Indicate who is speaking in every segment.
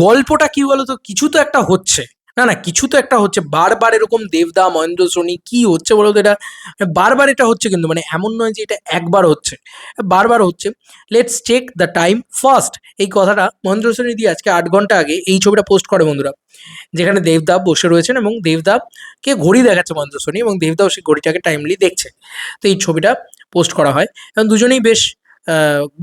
Speaker 1: গল্পটা কি বলতো, কিছু তো একটা হচ্ছে। না না, কিছু তো একটা হচ্ছে, বারবার এরকম দেবদা মহেন্দ্র সোনি কি হচ্ছে বলতো এটা। বারবার এটা হচ্ছে, কিন্তু মানে এমন নয় যে এটা একবার হচ্ছে, বারবার হচ্ছে। Let's check the time first. এই কথাটা মহেন্দ্র সোনি দিয়ে আজকে 8 ঘন্টা আগে এই ছবিটা পোস্ট করে বন্ধুরা, যেখানে দেবদা বসে রয়েছেন এবং দেবদাকে ঘড়ি দেখাচ্ছে মহেন্দ্র সোনি, এবং দেবদাও সেই ঘড়িটাকে টাইমলি দেখছে। তো এই ছবিটা পোস্ট করা হয় এবং দুজনেই বেশ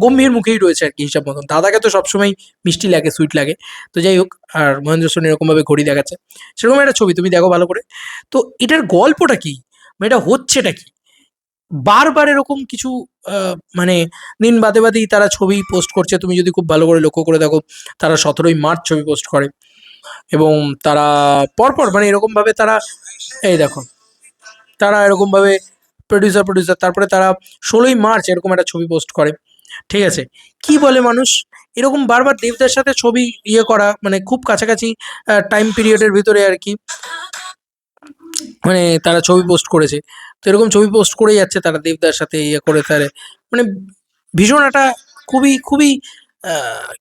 Speaker 1: গম্ভীর মুখেই রয়েছে আর কি, হিসাব মতন। দাদাকে তো সবসময় মিষ্টি লাগে, সুইট লাগে। তো যাই হোক, আর মহেন্দ্র সোনি এরকমভাবে ঘড়ি দেখাচ্ছে, সেরকম একটা ছবি তুমি দেখো ভালো করে। তো এটার গল্পটা কি, মানে এটা হচ্ছেটা কি? বারবার এরকম কিছু মানে দিন বাদে বাদেই তারা ছবি পোস্ট করছে। তুমি যদি খুব ভালো করে লক্ষ্য করে দেখো, তারা 17ই মার্চ ছবি পোস্ট করে, এবং তারা পরপর মানে এরকম ভাবে তারা, এই দেখো, তারা এরকম ভাবে প্রডিউসার তারপরে তারা 16ই মার্চ এরকম একটা ছবি পোস্ট করে। ঠিক আছে, কি বলে মানুষ, এরকম বারবার দেবদার সাথে ছবি ইয়ে করা, মানে খুব কাছাকাছি টাইম পিরিয়ডের ভিতরে আর কি, মানে তারা ছবি পোস্ট করেছে। তো এরকম ছবি পোস্ট করেই যাচ্ছে তারা দেবদার সাথে ইয়ে করে তারে, মানে ভীষণ একটা খুবই খুবই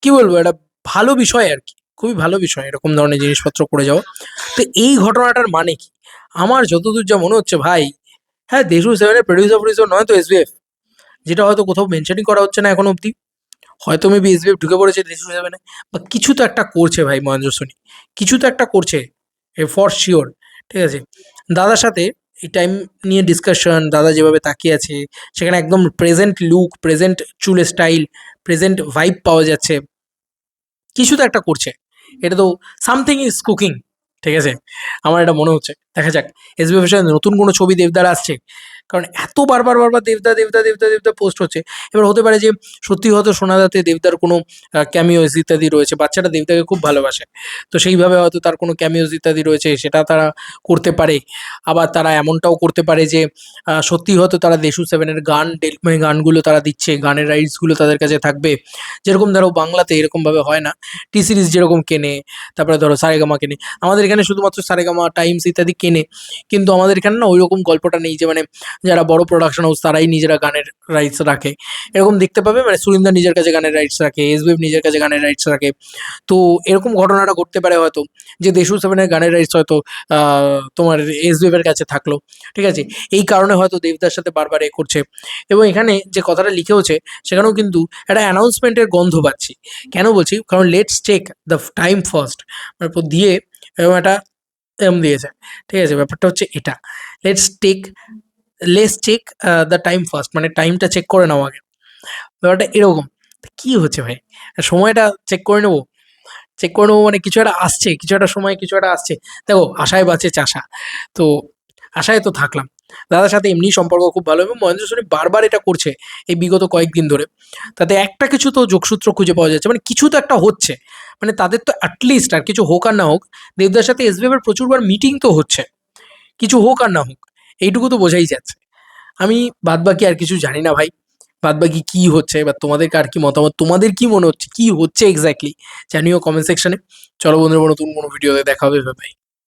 Speaker 1: কি বলবো, একটা ভালো বিষয় আর কি, খুবই ভালো বিষয় এরকম ধরনের জিনিসপত্র করে যাওয়া। তো এই ঘটনাটার মানে কি, আমার যতদূর যা মনে হচ্ছে ভাই, হ্যাঁ দেশু 7-এর প্রডিউসার নয় তো এসবিএফ, যেটা হয়তো কোথাও মেনশনই করা হচ্ছে না এখন অব্দি। হয়তো মেবি এসবিএফ ঢুকে পড়েছে দেশু 7-এ, বা কিছু তো একটা করছে ভাই মহেন্দ্র সোনি, কিছু তো একটা করছে ফর শিওর। ঠিক আছে, দাদার সাথে এই টাইম নিয়ে ডিসকাশন, দাদা যেভাবে তাকিয়ে আছে, সেখানে একদম প্রেজেন্ট লুক, প্রেজেন্ট চুলের স্টাইল, প্রেজেন্ট ভাইব পাওয়া যাচ্ছে, কিছু তো একটা করছে। এটা তো সামথিং ইজ কুকিং। ঠিক আছে, আমার এটা মনে হচ্ছে। দেখা যাক এসবিএফ এর সাথে নতুন কোনো ছবি দেবদার আসছে, কারণ এত বারবার বারবার দেবদা দেবদা দেবদা দেবদা পোস্ট হচ্ছে। এবার হতে পারে যে সত্যি হয়তো সোনাদাতে দেবদার কোনো ক্যামিওস ইত্যাদি রয়েছে, বাচ্চাটা দেবদাকে খুব ভালোবাসে, তো সেইভাবে হয়তো তার কোনো ক্যামিওস ইত্যাদি রয়েছে, সেটা তারা করতে পারে। আবার তারা এমনটাও করতে পারে যে সত্যি হয়তো তারা দেশু 7-এর গান মানে গানগুলো তারা দিচ্ছে, গানের রাইটসগুলো তাদের কাছে থাকবে। যেরকম ধরো বাংলাতে এরকমভাবে হয় না, টি সিরিজ যেরকম কেনে, তারপরে ধরো সারেগামা কেনে, আমাদের এখানে শুধুমাত্র সারেগামা টাইমস ইত্যাদি কেনে, কিন্তু আমাদের এখানে না ওই রকম গল্পটা নেই যে মানে যারা বড় প্রোডাকশন হাউস তারাই নিজেরা গানের রাইটস রাখে। এরকম দেখতে পাবে, মানে সুরিন্দর নিজের কাছে গানের রাইটস রাখে, এসবিএফ নিজের কাছে গানের রাইটস রাখে। তো এরকম ঘটনাটা ঘটতে পারে হয়তো, যে দেশু 7-এর গানের রাইটস হয়তো তোমার এসবিএফ এর কাছে থাকলো। ঠিক আছে, এই কারণে হয়তো দেবদার সাথে বারবার এ করছে। এবং এখানে যে কথাটা লিখেওছে, সেখানেও কিন্তু একটা অ্যানাউন্সমেন্টের গন্ধ পাচ্ছি। কেন বলছি, কারণ let's check the time first তারপর দিয়ে এবং একটা দিয়েছে। ঠিক আছে, ব্যাপারটা হচ্ছে এটা, let's take let's check the time first, মানে টাইমটা চেক করে নাও আগে। ব্যাপারটা এরকম। কি হচ্ছে ভাই, সময়টা চেক করে নেবো, চেক করে নেবো মানে কিছু একটা আসছে, কিছু একটা সময় কিছু একটা আসছে। দেখো, আশায় বাঁচে চাষা, তো আশায় তো থাকলাম। দাদার সাথে এমনি সম্পর্ক খুব ভালো, এবং মহেন্দ্র সোনি বারবার এটা করছে এই বিগত কয়েকদিন ধরে। তাতে একটা কিছু তো যোগসূত্র খুঁজে পাওয়া যাচ্ছে, মানে কিছু তো একটা হচ্ছে। মানে তাদের তো অ্যাটলিস্ট, আর কিছু হোক আর না হোক, দেবদার সাথে এসবিএফ এর প্রচুরবার মিটিং তো হচ্ছে, কিছু হোক আর না হোক, এইটুকু তো বোঝাই যাচ্ছে। আমি বাদবাকি আর কিছু জানি না ভাই, বাদবাকি কি হচ্ছে, এবার তোমাদেরকে আর কি মতামত, তোমাদের কি মনে হচ্ছে কি হচ্ছে এক্স্যাক্টলি, জানিও কমেন্ট সেকশনে। চলো বন্ধুরা, নতুন কোনো ভিডিওতে দেখা হবে, ভাই।